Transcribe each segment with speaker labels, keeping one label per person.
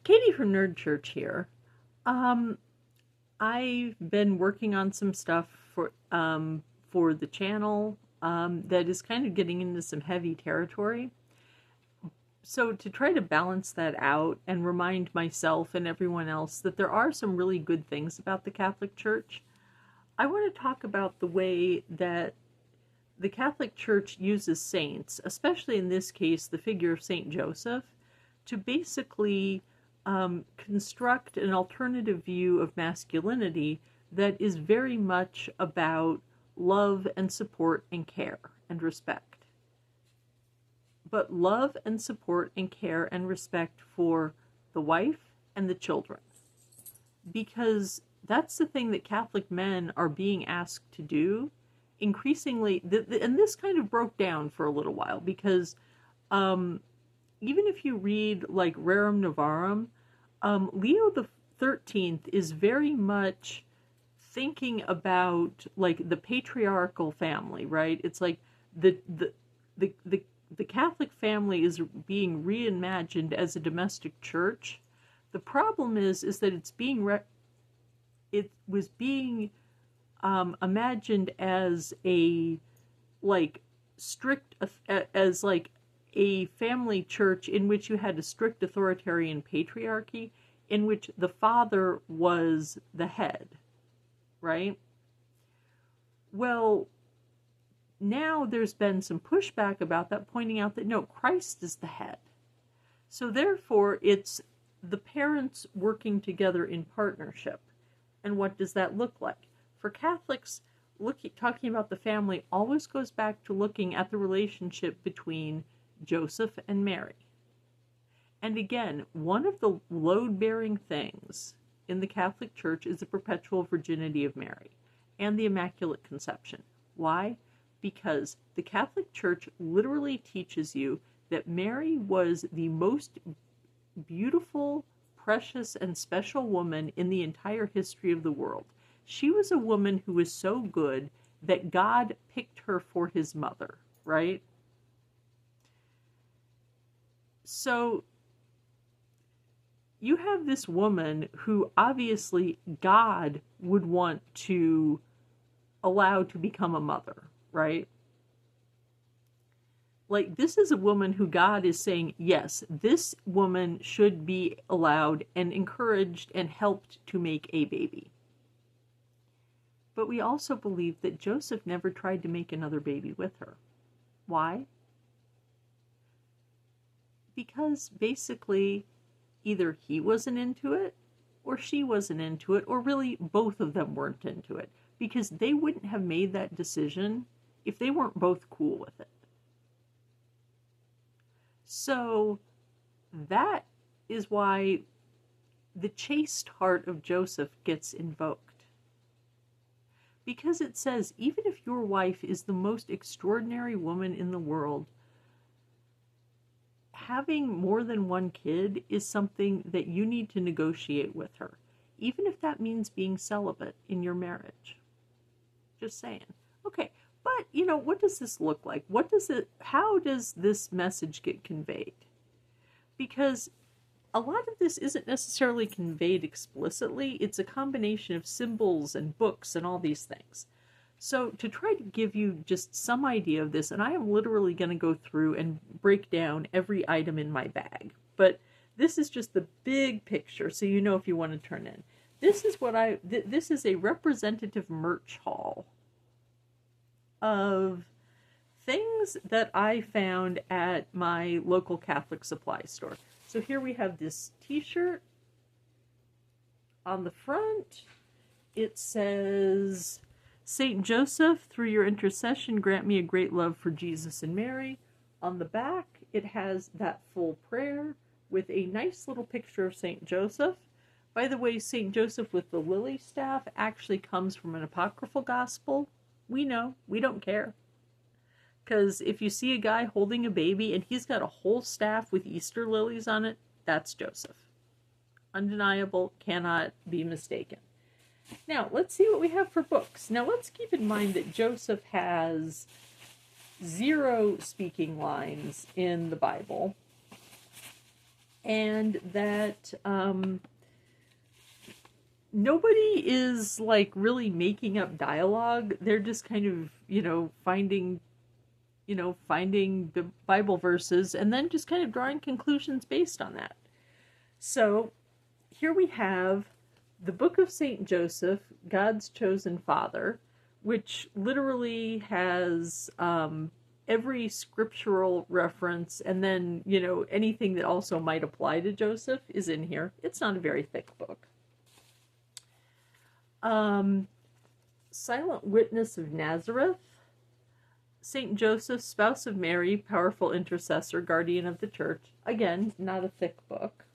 Speaker 1: Katie from Nerd Church here. Um, I've been working on some stuff for the channel that is kind of getting into some heavy territory. So to try to balance that out and remind myself and everyone else that there are some really good things about the Catholic Church, I want to talk about the way that the Catholic Church uses saints, especially in this case, the figure of Saint Joseph, to basically construct an alternative view of masculinity that is very much about love and support and care and respect. But love and support and care and respect for the wife and the children. Because that's the thing that Catholic men are being asked to do increasingly. And this kind of broke down for a little while because even if you read like Rerum Novarum, Leo the 13th is very much thinking about like the patriarchal family, right? It's like the Catholic family is being reimagined as a domestic church. The problem is that it's being it was being imagined as a like strict as like a family church in which you had a strict authoritarian patriarchy in which the father was the head, right? Well, now there's been some pushback about that, pointing out that no, Christ is the head. So therefore, it's the parents working together in partnership. And what does that look like? For Catholics, talking about the family always goes back to looking at the relationship between Joseph and Mary. And again, one of the load-bearing things in the Catholic Church is the perpetual virginity of Mary and the Immaculate Conception. Why? Because the Catholic Church literally teaches you that Mary was the most beautiful, precious, and special woman in the entire history of the world. She was a woman who was so good that God picked her for his mother, right? So you have this woman who obviously God would want to allow to become a mother, right? Like, this is a woman who God is saying, yes, this woman should be allowed and encouraged and helped to make a baby. But we also believe that Joseph never tried to make another baby with her. Why? Because basically either he wasn't into it or she wasn't into it, or really both of them weren't into it, because they wouldn't have made that decision if they weren't both cool with it. So that is why the chaste heart of Joseph gets invoked. Because it says, even if your wife is the most extraordinary woman in the world, having more than one kid is something that you need to negotiate with her, even if that means being celibate in your marriage. Just saying. Okay, but what does this look like? How does this message get conveyed? Because a lot of this isn't necessarily conveyed explicitly. It's a combination of symbols and books and all these things. So to try to give you just some idea of this, and I am literally going to go through and break down every item in my bag, but this is just the big picture, so you know if you want to turn in. This is a representative merch haul of things that I found at my local Catholic supply store. So here we have this t-shirt. On the front, it says, Saint Joseph, through your intercession, grant me a great love for Jesus and Mary. On the back, it has that full prayer with a nice little picture of Saint Joseph. By the way, Saint Joseph with the lily staff actually comes from an apocryphal gospel. We know, we don't care. Because if you see a guy holding a baby and he's got a whole staff with Easter lilies on it, that's Joseph. Undeniable, cannot be mistaken. Now, let's see what we have for books. Now, let's keep in mind that Joseph has 0 speaking lines in the Bible. and that nobody is like really making up dialogue. They're just kind of, finding the Bible verses and then just kind of drawing conclusions based on that. So here we have the book of Saint Joseph, God's chosen father, which literally has every scriptural reference, and then, anything that also might apply to Joseph is in here. It's not a very thick book. Silent Witness of Nazareth, Saint Joseph, spouse of Mary, powerful intercessor, guardian of the church. Again, not a thick book.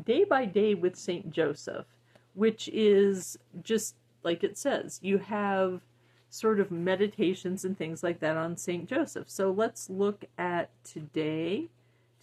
Speaker 1: Day by Day with Saint Joseph, which is just like it says. You have sort of meditations and things like that on Saint Joseph. So let's look at today.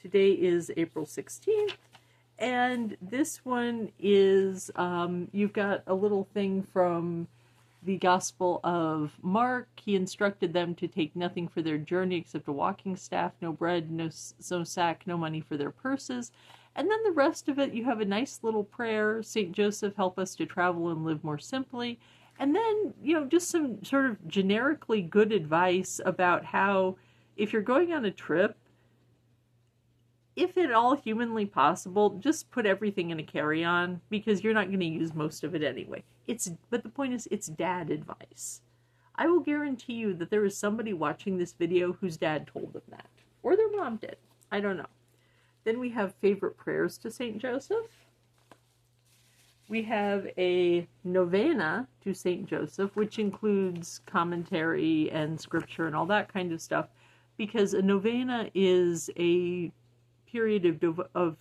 Speaker 1: Today is April 16th. And this one is, you've got a little thing from the Gospel of Mark. He instructed them to take nothing for their journey except a walking staff, no bread, no sack, no money for their purses. And then the rest of it, you have a nice little prayer. Saint Joseph, help us to travel and live more simply. And then, just some sort of generically good advice about how, if you're going on a trip, if at all humanly possible, just put everything in a carry-on, because you're not going to use most of it anyway. But the point is, it's dad advice. I will guarantee you that there is somebody watching this video whose dad told them that. Or their mom did. I don't know. Then we have favorite prayers to Saint Joseph. We have a novena to Saint Joseph, which includes commentary and scripture and all that kind of stuff, because a novena is a period of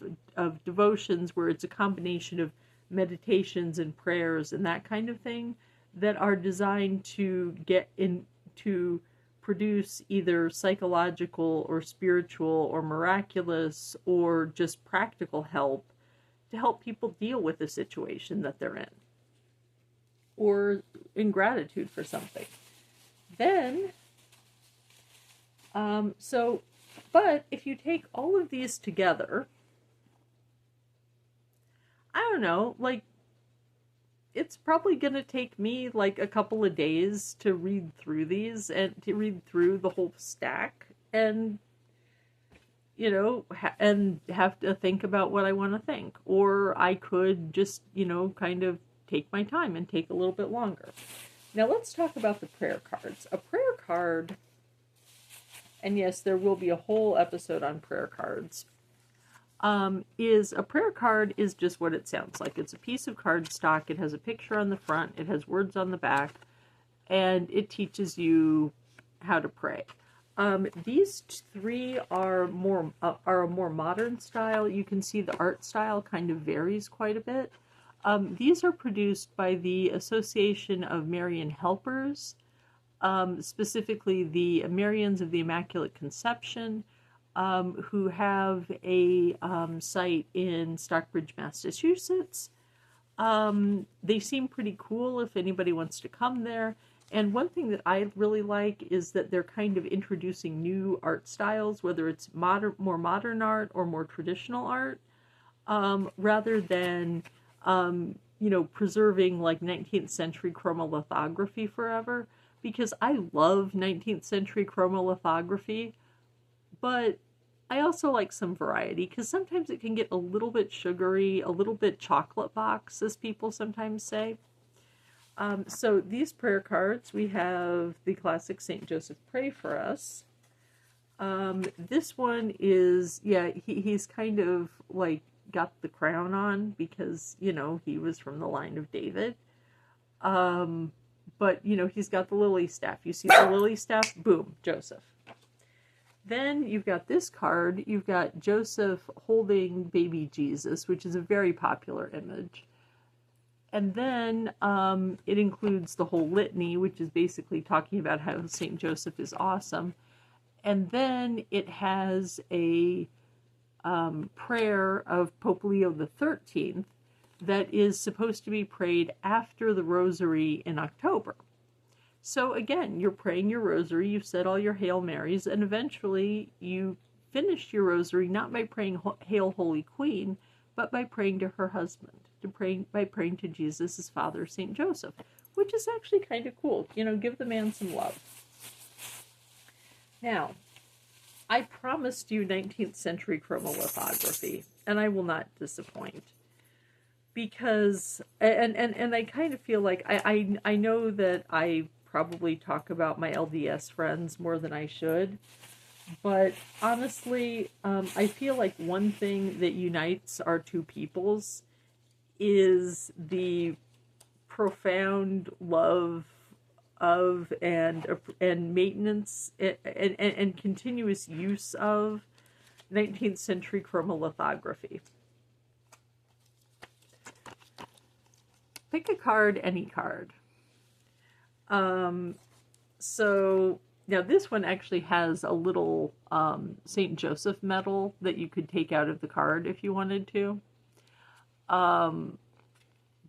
Speaker 1: devotions where it's a combination of meditations and prayers and that kind of thing that are designed to get into produce either psychological or spiritual or miraculous or just practical help to help people deal with the situation that they're in, or in gratitude for something. Then, but if you take all of these together, I don't know, like, it's probably going to take me like a couple of days to read through these and to read through the whole stack and, and have to think about what I want to think. Or I could just, kind of take my time and take a little bit longer. Now let's talk about the prayer cards. A prayer card, and yes, there will be a whole episode on prayer cards, a prayer card is just what it sounds like. It's a piece of cardstock. It has a picture on the front. It has words on the back, and it teaches you how to pray. These three are a more modern style. You can see the art style kind of varies quite a bit. These are produced by the Association of Marian Helpers, specifically the Marians of the Immaculate Conception, who have a site in Stockbridge, Massachusetts. They seem pretty cool if anybody wants to come there. And one thing that I really like is that they're kind of introducing new art styles, whether it's more modern art or more traditional art, rather than, preserving like 19th century chromolithography forever. Because I love 19th century chromolithography, but I also like some variety, because sometimes it can get a little bit sugary, a little bit chocolate box, as people sometimes say. So these prayer cards, we have the classic Saint Joseph Pray For Us. This one is, he's kind of like got the crown on because, he was from the line of David. But, he's got the lily staff. You see the lily staff? Boom, Joseph. Then you've got this card. You've got Joseph holding baby Jesus, which is a very popular image. And then it includes the whole litany, which is basically talking about how St. Joseph is awesome. And then it has a prayer of Pope Leo XIII that is supposed to be prayed after the rosary in October. So again, you're praying your rosary, you've said all your Hail Marys, and eventually you finish your rosary not by praying Hail Holy Queen, but by praying to her husband, by praying to Jesus' father, Saint Joseph, which is actually kind of cool. You know, give the man some love. Now, I promised you 19th century chromolithography, and I will not disappoint. Because, and I kind of feel like, I know that I probably talk about my LDS friends more than I should, but honestly, I feel like one thing that unites our two peoples is the profound love of and maintenance and continuous use of 19th century chromolithography. Pick a card, any card. So now this one actually has a little Saint Joseph medal that you could take out of the card if you wanted to.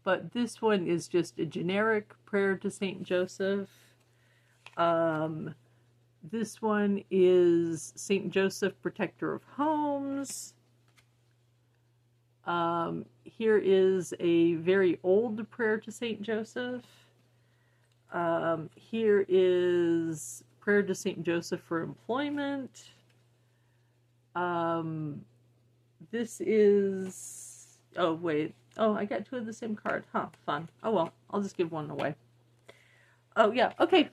Speaker 1: But this one is just a generic prayer to Saint Joseph. This one is Saint Joseph, protector of homes. Here is a very old prayer to Saint Joseph. Here is prayer to Saint Joseph for employment. This is, oh wait, oh, I got two of the same card. Huh, fun. Oh well, I'll just give one away. Oh yeah, okay.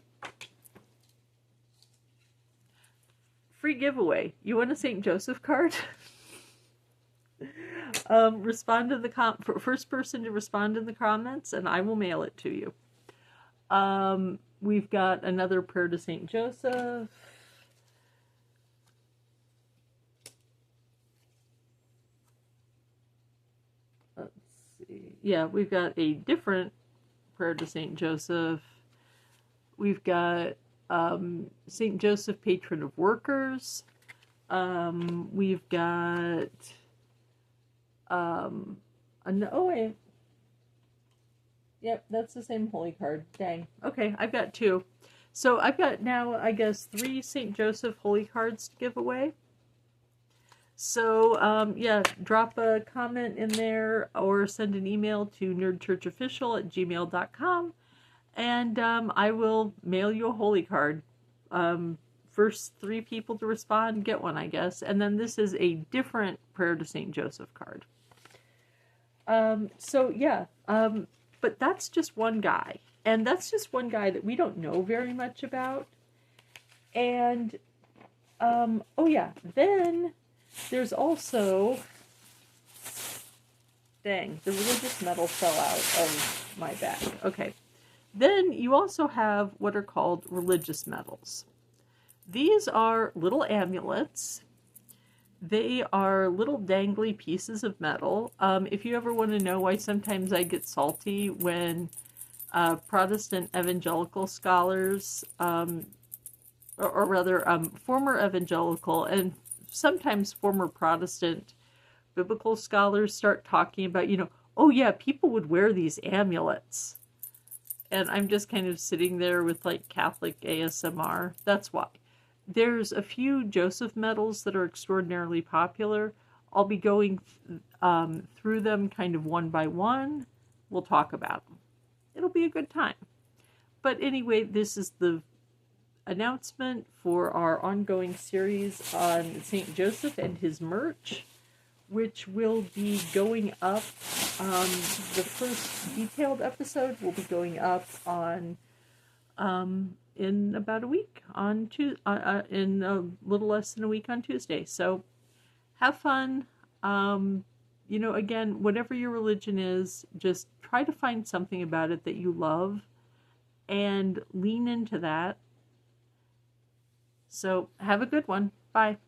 Speaker 1: Free giveaway. You want a Saint Joseph card? Respond to the first person to respond in the comments, and I will mail it to you. We've got another prayer to Saint Joseph. Let's see. Yeah, we've got a different prayer to Saint Joseph. We've got Saint Joseph, patron of workers. We've got oh wait. Yep, that's the same holy card. Dang. Okay, I've got two. So I've got now, I guess, 3 Saint Joseph holy cards to give away. So, yeah, drop a comment in there or send an email to nerdchurchofficial@gmail.com, and I will mail you a holy card. First 3 people to respond get one, I guess. And then this is a different prayer to Saint Joseph card. So yeah, but that's just one guy. And that's just one guy that we don't know very much about. And, oh yeah, then there's also, dang, the religious medal fell out of my bag. Okay. Then you also have what are called religious medals. These are little amulets. They are little dangly pieces of metal. If you ever want to know why sometimes I get salty when Protestant evangelical scholars, or rather former evangelical and sometimes former Protestant biblical scholars start talking about, you know, oh yeah, people would wear these amulets. And I'm just kind of sitting there with like Catholic ASMR. That's why. There's a few Joseph medals that are extraordinarily popular. I'll be going through them kind of one by one. We'll talk about them. It'll be a good time. But anyway, this is the announcement for our ongoing series on St. Joseph and his merch, which will be going up. The first detailed episode will be going up on in about a week on in a little less than a week on Tuesday. So have fun. You know, again, whatever your religion is, just try to find something about it that you love and lean into that. So have a good one. Bye.